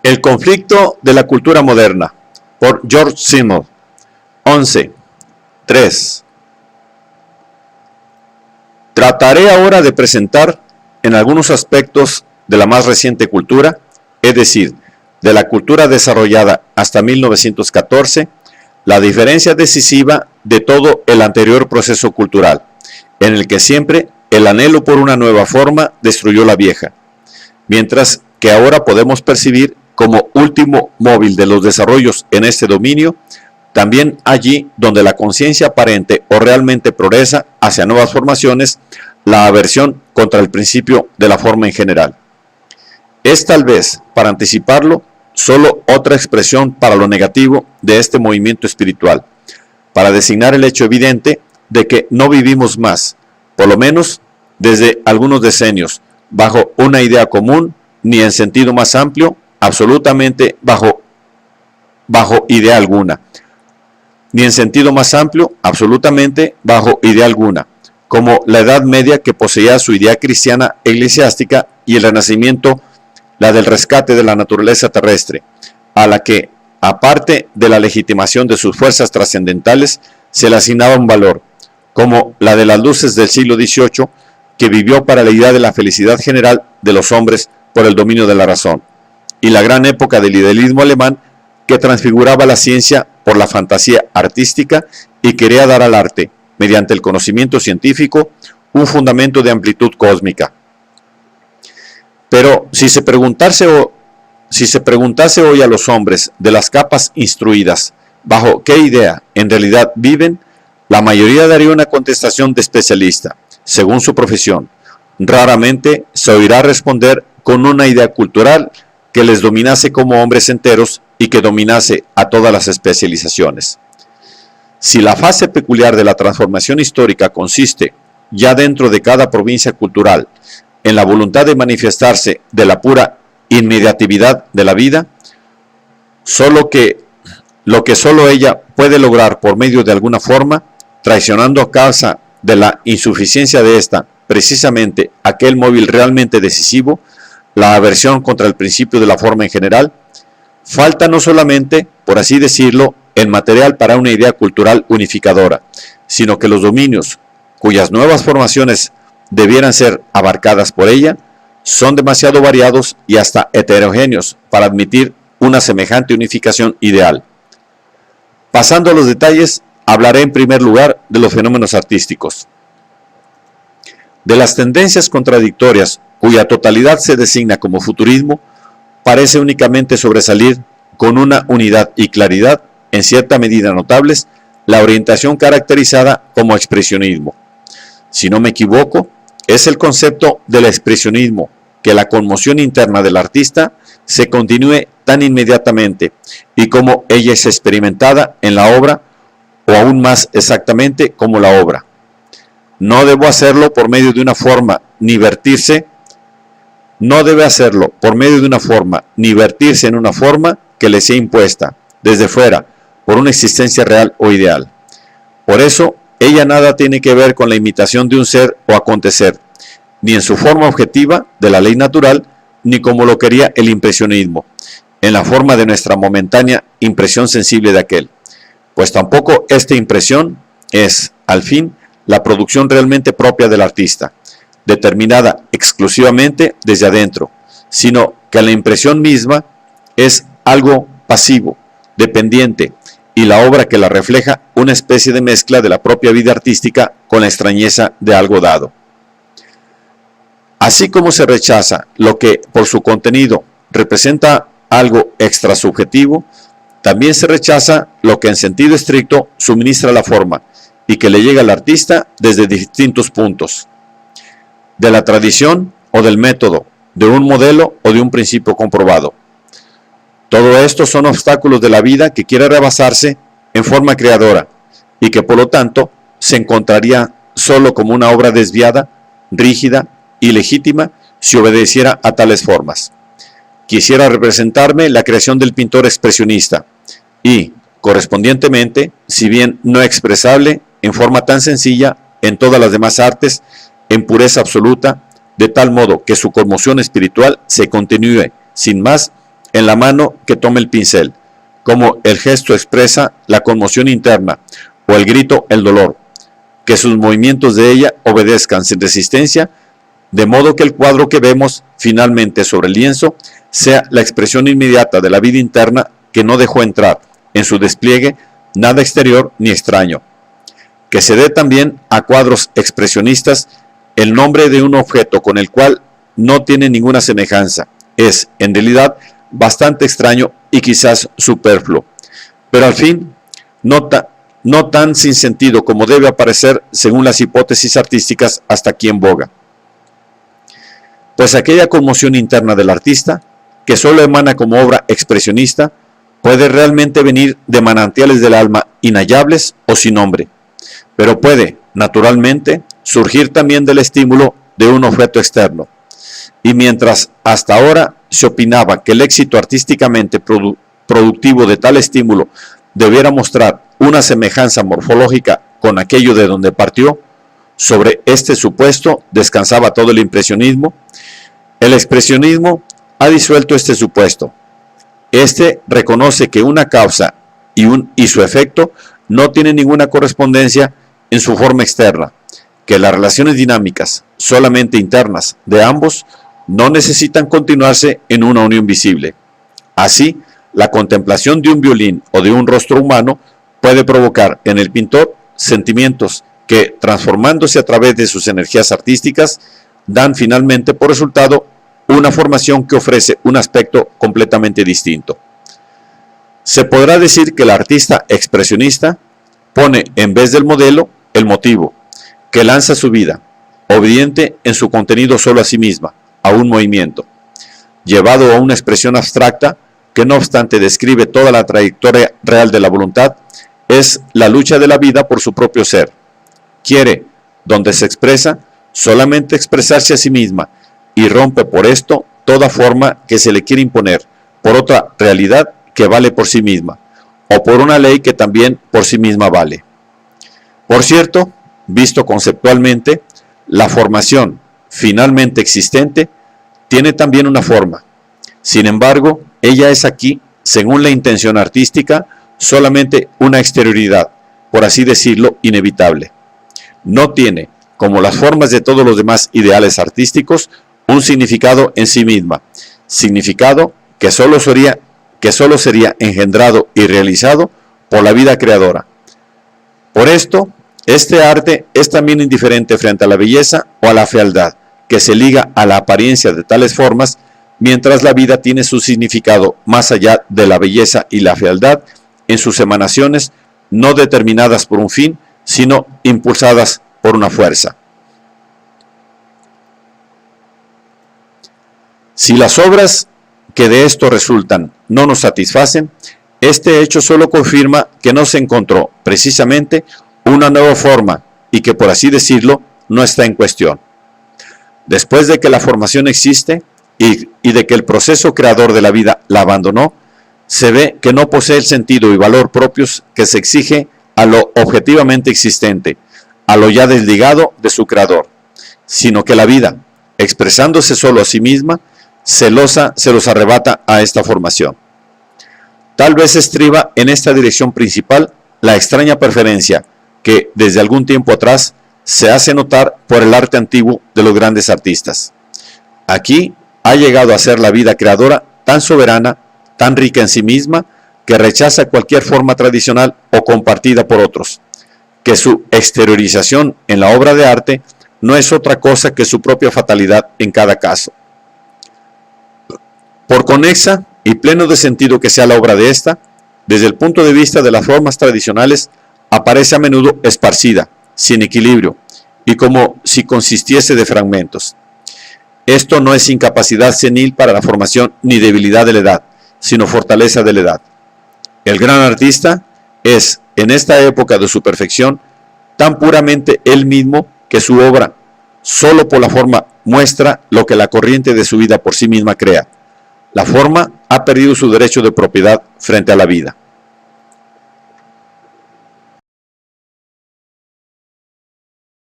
El conflicto de la cultura moderna, por George Simmel. 11. 3. Trataré ahora de presentar en algunos aspectos de la más reciente cultura, es decir, de la cultura desarrollada hasta 1914, la diferencia decisiva de todo el anterior proceso cultural, en el que siempre el anhelo por una nueva forma destruyó la vieja, mientras que ahora podemos percibir como último móvil de los desarrollos en este dominio, también allí donde la conciencia aparente o realmente progresa hacia nuevas formaciones, la aversión contra el principio de la forma en general. Es tal vez, para anticiparlo, solo otra expresión para lo negativo de este movimiento espiritual, para designar el hecho evidente de que no vivimos más, por lo menos desde algunos decenios, bajo una idea común, ni en sentido más amplio, absolutamente bajo idea alguna, ni en sentido más amplio, absolutamente bajo idea alguna, como la Edad Media que poseía su idea cristiana eclesiástica y el Renacimiento, la del rescate de la naturaleza terrestre, a la que, aparte de la legitimación de sus fuerzas trascendentales, se le asignaba un valor, como la de las luces del siglo XVIII, que vivió para la idea de la felicidad general de los hombres por el dominio de la razón, y la gran época del idealismo alemán, que transfiguraba la ciencia por la fantasía artística y quería dar al arte, mediante el conocimiento científico, un fundamento de amplitud cósmica. Pero si se preguntase hoy a los hombres de las capas instruidas bajo qué idea en realidad viven, la mayoría daría una contestación de especialista, según su profesión. Raramente se oirá responder con una idea cultural que les dominase como hombres enteros y que dominase a todas las especializaciones. Si la fase peculiar de la transformación histórica consiste, ya dentro de cada provincia cultural, en la voluntad de manifestarse de la pura inmediatividad de la vida, lo que solo ella puede lograr por medio de alguna forma, traicionando a causa de la insuficiencia de esta, precisamente aquel móvil realmente decisivo, la aversión contra el principio de la forma en general, falta no solamente, por así decirlo, el material para una idea cultural unificadora, sino que los dominios cuyas nuevas formaciones debieran ser abarcadas por ella, son demasiado variados y hasta heterogéneos para admitir una semejante unificación ideal. Pasando a los detalles, hablaré en primer lugar de los fenómenos artísticos. De las tendencias contradictorias, cuya totalidad se designa como futurismo, parece únicamente sobresalir con una unidad y claridad, en cierta medida notables, la orientación caracterizada como expresionismo. Si no me equivoco, es el concepto del expresionismo, que la conmoción interna del artista se continúe tan inmediatamente y como ella es experimentada en la obra, o aún más exactamente como la obra. No debo hacerlo por medio de una forma ni vertirse, no debe hacerlo por medio de una forma ni vertirse en una forma que le sea impuesta desde fuera por una existencia real o ideal. Por eso, ella nada tiene que ver con la imitación de un ser o acontecer, ni en su forma objetiva de la ley natural, ni como lo quería el impresionismo, en la forma de nuestra momentánea impresión sensible de aquel, pues tampoco esta impresión es, al fin, la producción realmente propia del artista, determinada exclusivamente desde adentro, sino que la impresión misma es algo pasivo, dependiente, y la obra que la refleja una especie de mezcla de la propia vida artística con la extrañeza de algo dado. Así como se rechaza lo que por su contenido representa algo extrasubjetivo, también se rechaza lo que en sentido estricto suministra la forma y que le llega al artista desde distintos puntos, de la tradición o del método, de un modelo o de un principio comprobado. Todo esto son obstáculos de la vida que quiere rebasarse en forma creadora y que por lo tanto se encontraría solo como una obra desviada, rígida, ilegítima si obedeciera a tales formas. Quisiera representarme la creación del pintor expresionista y, correspondientemente, si bien no expresable en forma tan sencilla en todas las demás artes, en pureza absoluta, de tal modo que su conmoción espiritual se continúe, sin más, en la mano que toma el pincel, como el gesto expresa la conmoción interna o el grito el dolor, que sus movimientos de ella obedezcan sin resistencia, de modo que el cuadro que vemos finalmente sobre el lienzo sea la expresión inmediata de la vida interna que no dejó entrar en su despliegue nada exterior ni extraño. Que se dé también a cuadros expresionistas el nombre de un objeto con el cual no tiene ninguna semejanza, es, en realidad, bastante extraño y quizás superfluo, pero al fin no tan sin sentido como debe aparecer según las hipótesis artísticas hasta aquí en boga. Pues aquella conmoción interna del artista, que solo emana como obra expresionista, puede realmente venir de manantiales del alma inhallables o sin nombre, pero puede, naturalmente, surgir también del estímulo de un objeto externo. Y mientras hasta ahora se opinaba que el éxito artísticamente productivo de tal estímulo debiera mostrar una semejanza morfológica con aquello de donde partió, sobre este supuesto descansaba todo el impresionismo. El expresionismo ha disuelto este supuesto. Este reconoce que una causa y su efecto no tienen ninguna correspondencia en su forma externa, que las relaciones dinámicas, solamente internas, de ambos, no necesitan continuarse en una unión visible. Así, la contemplación de un violín o de un rostro humano puede provocar en el pintor sentimientos que, transformándose a través de sus energías artísticas, dan finalmente por resultado una formación que ofrece un aspecto completamente distinto. Se podrá decir que el artista expresionista pone en vez del modelo el motivo, que lanza su vida, obediente en su contenido solo a sí misma, a un movimiento, llevado a una expresión abstracta que no obstante describe toda la trayectoria real de la voluntad, es la lucha de la vida por su propio ser. Quiere, donde se expresa, solamente expresarse a sí misma y rompe por esto toda forma que se le quiere imponer por otra realidad que vale por sí misma, o por una ley que también por sí misma vale. Por cierto, visto conceptualmente, la formación finalmente existente tiene también una forma. Sin embargo, ella es aquí, según la intención artística, solamente una exterioridad, por así decirlo, inevitable. No tiene, como las formas de todos los demás ideales artísticos, un significado en sí misma, significado que solo sería engendrado y realizado por la vida creadora. Por esto, este arte es también indiferente frente a la belleza o a la fealdad, que se liga a la apariencia de tales formas, mientras la vida tiene su significado más allá de la belleza y la fealdad, en sus emanaciones no determinadas por un fin, sino impulsadas por una fuerza. Si las obras que de esto resultan no nos satisfacen, este hecho solo confirma que no se encontró precisamente una nueva forma y que, por así decirlo, no está en cuestión. Después de que la formación existe y de que el proceso creador de la vida la abandonó, se ve que no posee el sentido y valor propios que se exige a lo objetivamente existente, a lo ya desligado de su creador, sino que la vida, expresándose solo a sí misma, celosa se los arrebata a esta formación. Tal vez estriba en esta dirección principal la extraña preferencia que desde algún tiempo atrás se hace notar por el arte antiguo de los grandes artistas. Aquí ha llegado a ser la vida creadora tan soberana, tan rica en sí misma, que rechaza cualquier forma tradicional o compartida por otros, que su exteriorización en la obra de arte no es otra cosa que su propia fatalidad en cada caso. Por conexa y pleno de sentido que sea la obra de esta, desde el punto de vista de las formas tradicionales, aparece a menudo esparcida, sin equilibrio, y como si consistiese de fragmentos. Esto no es incapacidad senil para la formación ni debilidad de la edad, sino fortaleza de la edad. El gran artista es, en esta época de su perfección, tan puramente él mismo que su obra, solo por la forma, muestra lo que la corriente de su vida por sí misma crea. La forma ha perdido su derecho de propiedad frente a la vida.